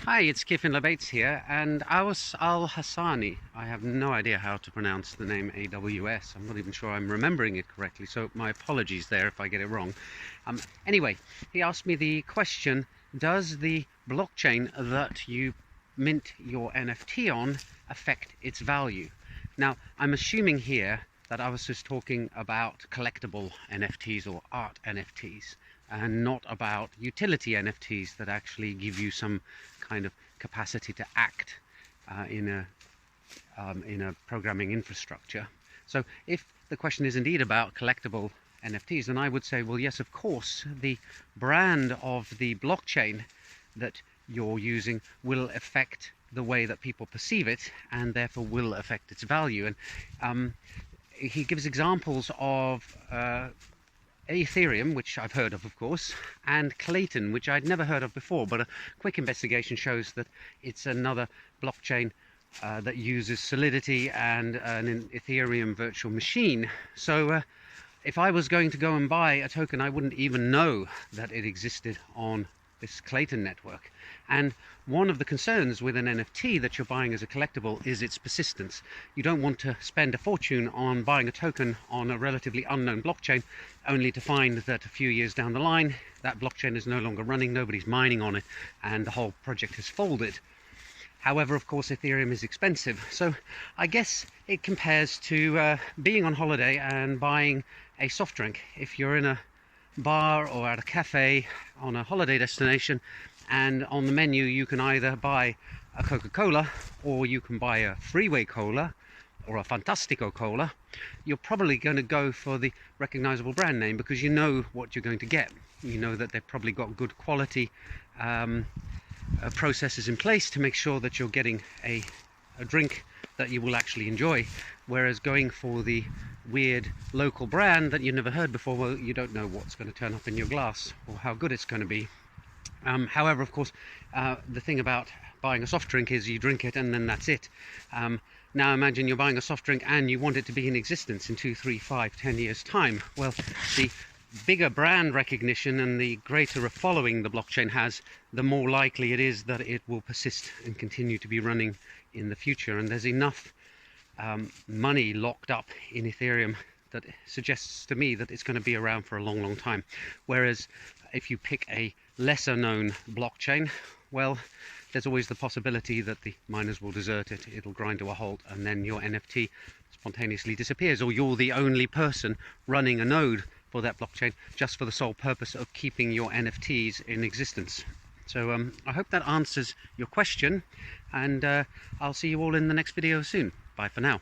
Hi, it's Kifin Labates here, and Awas Al Hassani. I have no idea how to pronounce the name AWS. I'm not even sure I'm remembering it correctly, so my apologies there if I get it wrong. Anyway, he asked me the question, does the blockchain that you mint your NFT on affect its value? Now, I'm assuming here that I was just talking about collectible NFTs or art NFTs, and not about utility NFTs that actually give you some kind of capacity to act in a programming infrastructure. So if the question is indeed about collectible NFTs, then I would say, well, yes, of course, the brand of the blockchain that you're using will affect the way that people perceive it, and therefore will affect its value. And he gives examples of Ethereum, which I've heard of course, and Clayton, which I'd never heard of before, but a quick investigation shows that it's another blockchain that uses Solidity and an Ethereum virtual machine. So if I was going to go and buy a token, I wouldn't even know that it existed on this Clayton network. And one of the concerns with an NFT that you're buying as a collectible is its persistence. You don't want to spend a fortune on buying a token on a relatively unknown blockchain only to find that a few years down the line that blockchain is no longer running, nobody's mining on it, and the whole project has folded. However, of course, Ethereum is expensive. So I guess it compares to being on holiday and buying a soft drink. If you're in a bar or at a cafe on a holiday destination, and on the menu you can either buy a Coca-Cola or you can buy a Freeway Cola or a Fantastico Cola, you're probably going to go for the recognizable brand name because you know what you're going to get. You know that they've probably got good quality processes in place to make sure that you're getting a drink that you will actually enjoy, whereas going for the weird local brand that you never heard before, well, you don't know what's going to turn up in your glass or how good it's going to be. However, of course, the thing about buying a soft drink is you drink it and then that's it. Now imagine you're buying a soft drink and you want it to be in existence in 2, 3, 5, 10 years time. Well, the bigger brand recognition and the greater a following the blockchain has, the more likely it is that it will persist and continue to be running in the future. And there's enough money locked up in Ethereum that suggests to me that it's going to be around for a long, long time. Whereas if you pick a lesser known blockchain, well, there's always the possibility that the miners will desert it, it'll grind to a halt, and then your NFT spontaneously disappears, or you're the only person running a node for that blockchain just for the sole purpose of keeping your NFTs in existence. So I hope that answers your question, and I'll see you all in the next video soon. Bye for now.